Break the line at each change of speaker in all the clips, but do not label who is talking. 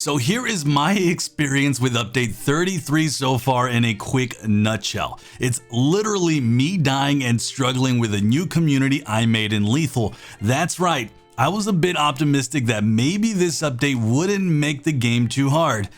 So here is my experience with update 33 so far in a quick nutshell. It's literally me dying and struggling with a new community I made in Lethal. That's right, I was a bit optimistic that maybe this update wouldn't make the game too hard.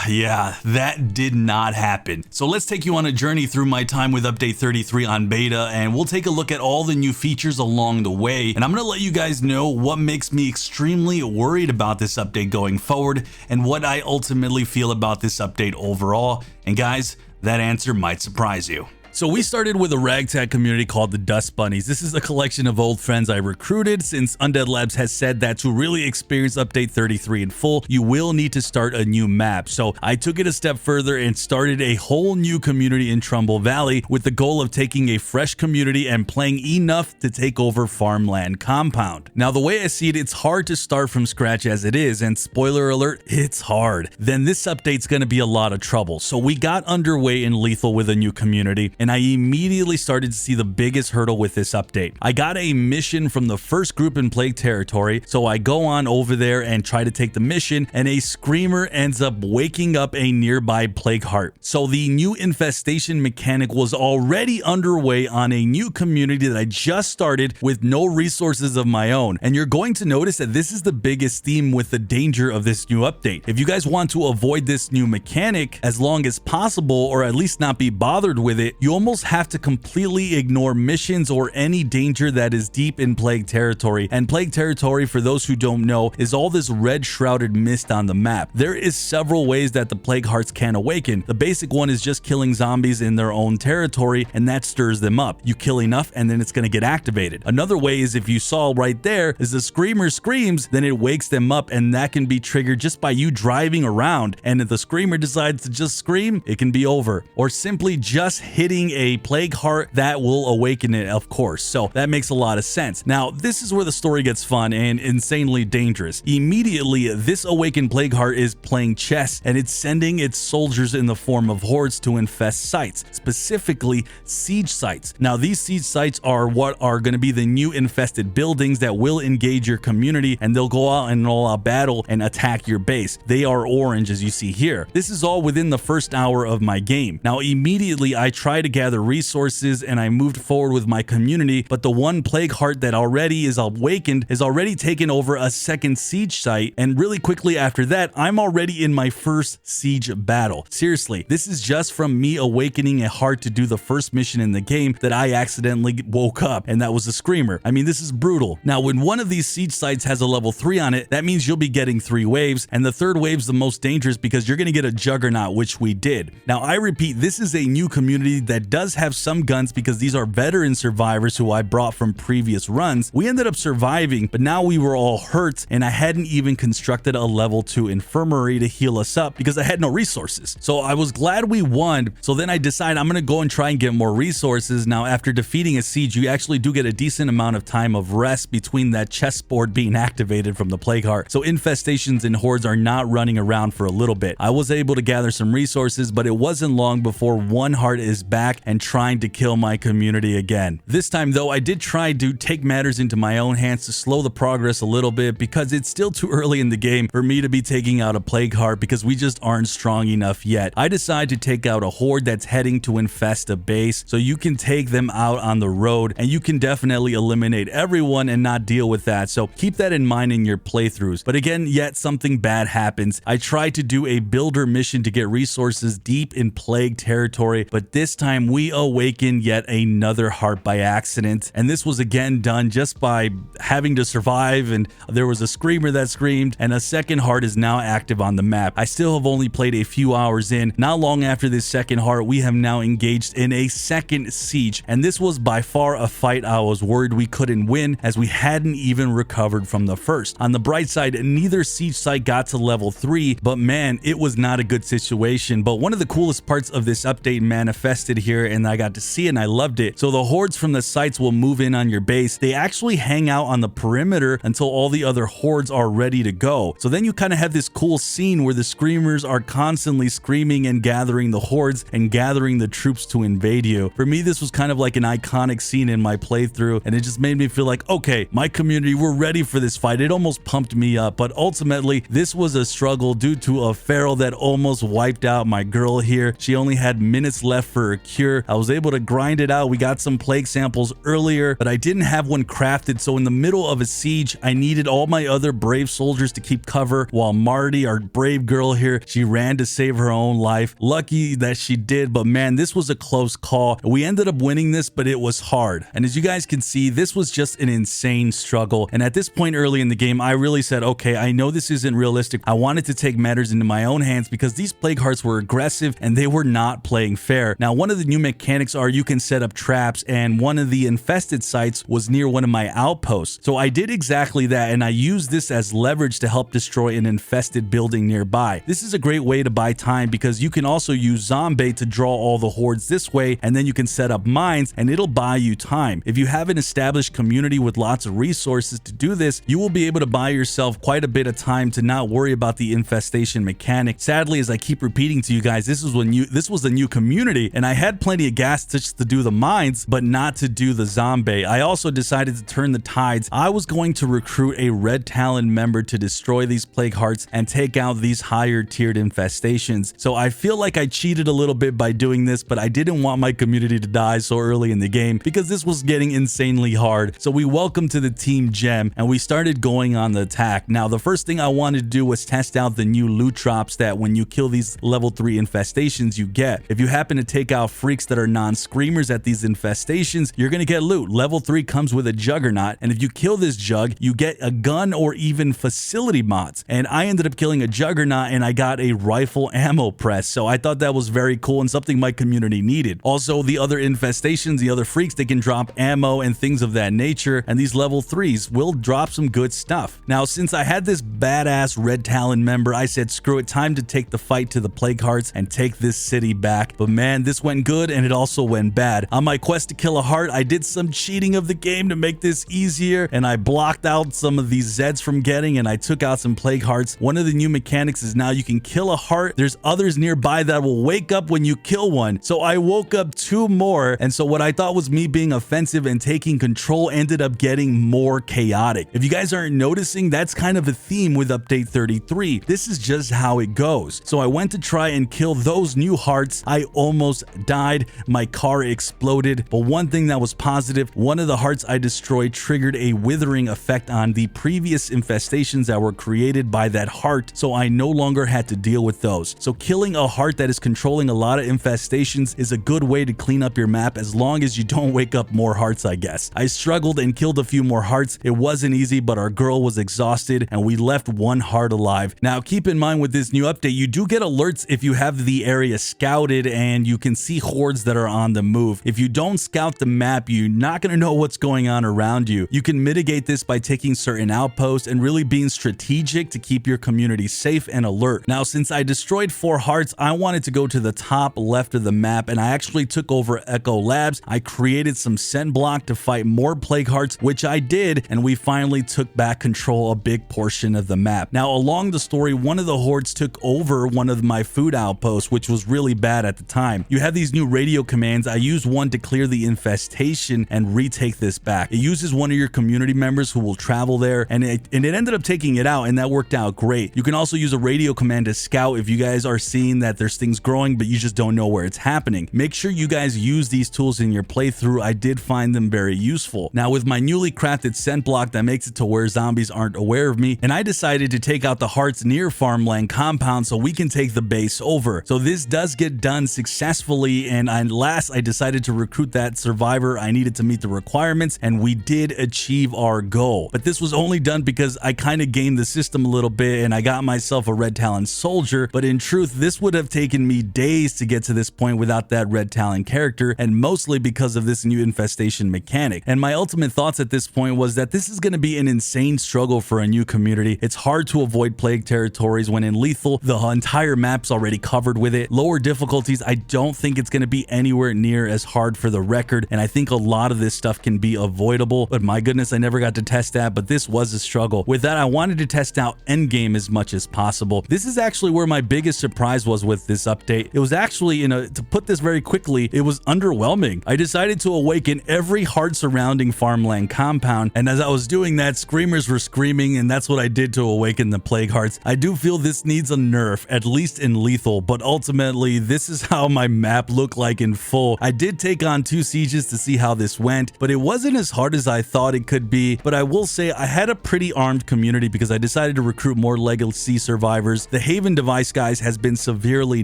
Yeah, that did not happen. So let's take you on a journey through my time with update 33 on beta, and we'll take a look at all the new features along the way. And I'm gonna let you guys know what makes me extremely worried about this update going forward and what I ultimately feel about this update overall. And guys, that answer might surprise you. So we started with a ragtag community called the Dust Bunnies. This is a collection of old friends I recruited since Undead Labs has said that to really experience update 33 in full, you will need to start a new map. So I took it a step further and started a whole new community in Trumbull Valley with the goal of taking a fresh community and playing enough to take over Farmland Compound. Now the way I see it, it's hard to start from scratch as it is, and spoiler alert, it's hard. Then this update's gonna be a lot of trouble. So we got underway in Lethal with a new community, and I immediately started to see the biggest hurdle with this update. I got a mission from the first group in Plague Territory, so I go on over there and try to take the mission, and a screamer ends up waking up a nearby Plague Heart. So the new infestation mechanic was already underway on a new community that I just started with no resources of my own. And you're going to notice that this is the biggest theme with the danger of this new update. If you guys want to avoid this new mechanic as long as possible, or at least not be bothered with it, you almost have to completely ignore missions or any danger that is deep in Plague Territory. And Plague Territory, for those who don't know, is all this red shrouded mist on the map. There is several ways that the Plague Hearts can awaken. The basic one is just killing zombies in their own territory, and that stirs them up. You kill enough and then it's going to get activated. Another way is, if you saw right there, is the screamer screams, then it wakes them up, and that can be triggered just by you driving around. And if the screamer decides to just scream, it can be over. Or simply just hitting a Plague Heart, that will awaken it, of course. So that makes a lot of sense. Now this is where the story gets fun and insanely dangerous. Immediately, this awakened Plague Heart is playing chess, and it's sending its soldiers in the form of hordes to infest sites, specifically siege sites. Now these siege sites are what are going to be the new infested buildings that will engage your community, and they'll go out in all-out battle and attack your base. They are orange, as you see here. This is all within the first hour of my game. Now immediately I try to gather resources and I moved forward with my community, but the one Plague Heart that already is awakened is already taken over a second siege site, and really quickly after that I'm already in my first siege battle. Seriously, this is just from me awakening a heart to do the first mission in the game that I accidentally woke up, and that was a screamer. I mean, this is brutal. Now when one of these siege sites has a level 3 on it, that means you'll be getting 3 waves, and the third wave's the most dangerous because you're going to get a juggernaut, which we did. Now I repeat, this is a new community that does have some guns because these are veteran survivors who I brought from previous runs. We ended up surviving, but now we were all hurt, and I hadn't even constructed a level 2 infirmary to heal us up because I had no resources. So I was glad we won. So then I decided I'm going to go and try and get more resources. Now after defeating a siege, you actually do get a decent amount of time of rest between that chessboard being activated from the Plague Heart. So infestations and hordes are not running around for a little bit. I was able to gather some resources, but it wasn't long before one heart is back and trying to kill my community again. This time though, I did try to take matters into my own hands to slow the progress a little bit, because it's still too early in the game for me to be taking out a Plague Heart because we just aren't strong enough yet. I decided to take out a horde that's heading to infest a base, so you can take them out on the road and you can definitely eliminate everyone and not deal with that. So keep that in mind in your playthroughs. But again, yet something bad happens. I tried to do a builder mission to get resources deep in Plague Territory, but this time we awaken yet another heart by accident, and this was again done just by having to survive, and there was a screamer that screamed, and a second heart is now active on the map. I still have only played a few hours in. Not long after this second heart, we have now engaged in a second siege, and this was by far a fight I was worried we couldn't win, as we hadn't even recovered from the first. On the bright side, neither siege site got to level 3, but man, it was not a good situation. But one of the coolest parts of this update manifested here, and I got to see it and I loved it. So the hordes from the sites will move in on your base. They actually hang out on the perimeter until all the other hordes are ready to go. So then you kind of have this cool scene where the screamers are constantly screaming and gathering the hordes and gathering the troops to invade you. For me, this was kind of like an iconic scene in my playthrough, and it just made me feel like, okay, my community, we're ready for this fight. It almost pumped me up, but ultimately this was a struggle due to a feral that almost wiped out my girl here. She only had minutes left for her cure. I was able to grind it out. We got some plague samples earlier, but I didn't have one crafted. So in the middle of a siege, I needed all my other brave soldiers to keep cover while Marty, our brave girl here, she ran to save her own life. Lucky that she did, but man, this was a close call. We ended up winning this, but it was hard. And as you guys can see, this was just an insane struggle. And at this point early in the game, I really said, okay, I know this isn't realistic. I wanted to take matters into my own hands because these plague hearts were aggressive and they were not playing fair. Now, one of the new mechanics are you can set up traps, and one of the infested sites was near one of my outposts. So I did exactly that, and I used this as leverage to help destroy an infested building nearby. This is a great way to buy time because you can also use zombie to draw all the hordes this way, and then you can set up mines and it'll buy you time. If you have an established community with lots of resources to do this, you will be able to buy yourself quite a bit of time to not worry about the infestation mechanic. Sadly, as I keep repeating to you guys, this was the new community, and I had plenty of gas just to do the mines, but not to do the zombie. I also decided to turn the tides. I was going to recruit a Red Talon member to destroy these plague hearts and take out these higher tiered infestations. So I feel like I cheated a little bit by doing this, but I didn't want my community to die so early in the game because this was getting insanely hard. So we welcomed to the team Gem and we started going on the attack. Now, the first thing I wanted to do was test out the new loot drops that when you kill these level 3 infestations you get. If you happen to take out freaks that are non-screamers at these infestations, you're gonna get loot. Level 3 comes with a juggernaut, and if you kill this jug, you get a gun or even facility mods. And I ended up killing a juggernaut and I got a rifle ammo press. So I thought that was very cool and something my community needed. Also, the other infestations, the other freaks, they can drop ammo and things of that nature, and these level 3s will drop some good stuff. Now, since I had this badass Red Talon member, I said, screw it, time to take the fight to the plague hearts and take this city back. But man, this went good and it also went bad. On my quest to kill a heart, I did some cheating of the game to make this easier, and I blocked out some of these Zeds from getting, and I took out some plague hearts. One of the new mechanics is now you can kill a heart. There's others nearby that will wake up when you kill one. So I woke up 2 more, and so what I thought was me being offensive and taking control ended up getting more chaotic. If you guys aren't noticing, that's kind of a theme with update 33. This is just how it goes. So I went to try and kill those new hearts. I almost died. My car exploded, but one thing that was positive, one of the hearts I destroyed triggered a withering effect on the previous infestations that were created by that heart, so I no longer had to deal with those. So killing a heart that is controlling a lot of infestations is a good way to clean up your map as long as you don't wake up more hearts, I guess. I struggled and killed a few more hearts. It wasn't easy, but our girl was exhausted and we left one heart alive. Now, keep in mind with this new update, you do get alerts if you have the area scouted and you can see hordes that are on the move. If you don't scout the map, you're not going to know what's going on around you. You can mitigate this by taking certain outposts and really being strategic to keep your community safe and alert. Now, since I destroyed 4 hearts, I wanted to go to the top left of the map, and I actually took over Echo Labs. I created some scent block to fight more plague hearts, which I did, and we finally took back control a big portion of the map. Now, along the story, one of the hordes took over one of my food outposts, which was really bad at the time. You have these new radio commands. I used one to clear the infestation and retake this back. It uses one of your community members who will travel there, and it ended up taking it out, and that worked out great. You can also use a radio command to scout if you guys are seeing that there's things growing, but you just don't know where it's happening. Make sure you guys use these tools in your playthrough. I did find them very useful. Now, with my newly crafted scent block, that makes it to where zombies aren't aware of me, and I decided to take out the hearts near farmland compound so we can take the base over. So this does get done successfully, and last I decided to recruit that survivor. I needed to meet the requirements, and we did achieve our goal. But this was only done because I kind of gamed the system a little bit and I got myself a Red Talon soldier, but in truth, this would have taken me days to get to this point without that Red Talon character, and mostly because of this new infestation mechanic. And my ultimate thoughts at this point was that this is going to be an insane struggle for a new community. It's hard to avoid plague territories when in lethal, the entire map's already covered with it. Lower difficulties, I don't think it's going going to be anywhere near as hard for the record, and I think a lot of this stuff can be avoidable, but my goodness, I never got to test that, but this was a struggle. With that, I wanted to test out endgame as much as possible. This is actually where my biggest surprise was with this update. It was actually, to put this very quickly, it was underwhelming. I decided to awaken every heart surrounding farmland compound, and as I was doing that, screamers were screaming, and that's what I did to awaken the plague hearts. I do feel this needs a nerf, at least in lethal, but ultimately, this is how my map looked like in full. I did take on 2 sieges to see how this went, but it wasn't as hard as I thought it could be. But I will say I had a pretty armed community because I decided to recruit more legacy survivors. The Haven device, guys, has been severely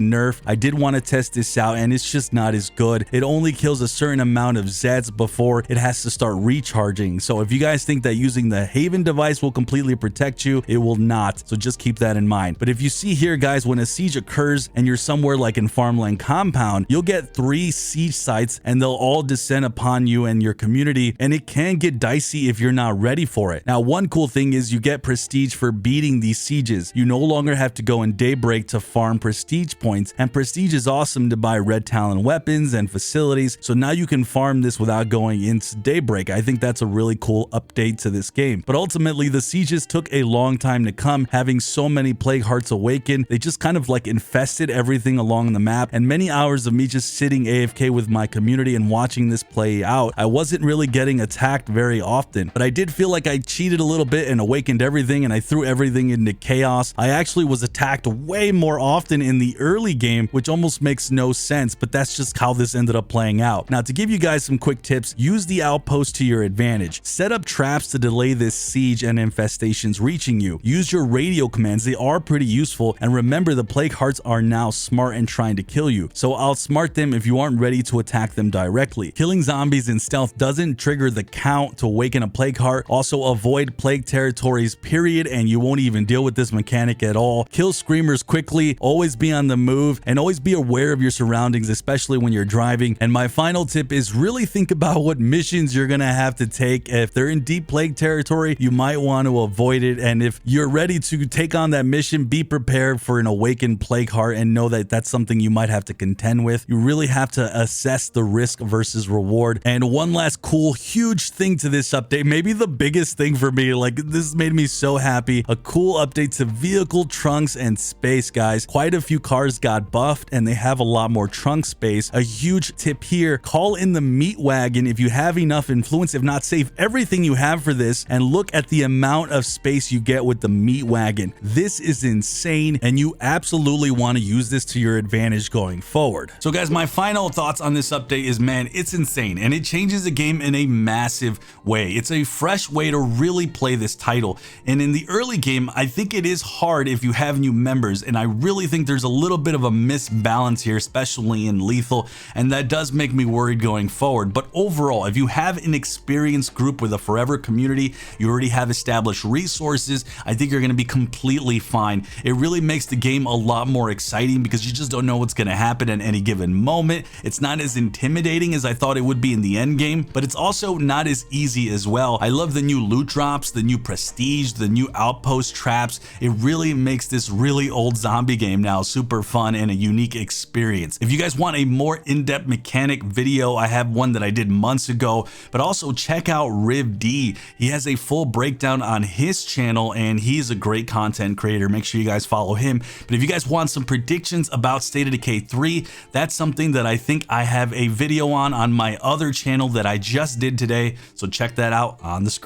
nerfed. I did want to test this out, and it's just not as good. It only kills a certain amount of Zeds before it has to start recharging. So if you guys think that using the Haven device will completely protect you, it will not. So just keep that in mind. But if you see here, guys, when a siege occurs and you're somewhere like in farmland compound, you'll get 3 siege sites and they'll all descend upon you and your community, and it can get dicey if you're not ready for it. Now, one cool thing is you get prestige for beating these sieges. You no longer have to go in daybreak to farm prestige points, and prestige is awesome to buy red talon weapons and facilities, so now you can farm this without going into daybreak. I think that's a really cool update to this game. But ultimately, the sieges took a long time to come, having so many plague hearts awaken. They just kind of like infested everything along the map, and many hours of me just sitting AFK with my community and watching this play out. I wasn't really getting attacked very often, but I did feel like I cheated a little bit and awakened everything, and I threw everything into chaos. I actually was attacked way more often in the early game, which almost makes no sense, but that's just how this ended up playing out. Now, to give you guys some quick tips, use the outpost to your advantage. Set up traps to delay this siege and infestations reaching you. Use your radio commands. They are pretty useful, and remember, the plague hearts are now smart and trying to kill you, so outsmart them if you aren't ready to attack them directly. Killing zombies in stealth doesn't trigger the count to awaken a plague heart. Also, avoid plague territories, period, and you won't even deal with this mechanic at all. Kill screamers quickly, always be on the move, and always be aware of your surroundings, especially when you're driving. And my final tip is really think about what missions you're gonna have to take. If they're in deep plague territory, you might want to avoid it, and if you're ready to take on that mission, be prepared for an awakened plague heart and know that that's something you might have to contend with. You really have to assess the risk versus reward. And one last cool, huge thing to this update, maybe the biggest thing for me, like this made me so happy, a cool update to vehicle trunks and space, guys. Quite a few cars got buffed and they have a lot more trunk space. A huge tip here, call in the meat wagon if you have enough influence. If not, save everything you have for this and look at the amount of space you get with the meat wagon. This is insane, and you absolutely want to use this to your advantage going forward. So guys, my final thoughts on this update is, man, it's insane, and it changes the game in a massive way. It's a fresh way to really play this title, and in the early game, I think it is hard if you have new members, and I really think there's a little bit of a misbalance here, especially in lethal, and that does make me worried going forward. But overall, if you have an experienced group with a forever community, you already have established resources, I think you're going to be completely fine. It really makes the game a lot more exciting because you just don't know what's going to happen at any given moment. It's not as intimidating as I thought it would be in the end game, but it's also not as easy as well. I love the new loot drops, the new prestige, the new outpost traps. It really makes this really old zombie game now super fun and a unique experience. If you guys want a more in-depth mechanic video, I have one that I did months ago, but also check out Riv D. He has a full breakdown on his channel, and he's a great content creator. Make sure you guys follow him. But if you guys want some predictions about State of Decay 3, that's something that I think I have a video on my other channel that I just did today, so check that out on the screen.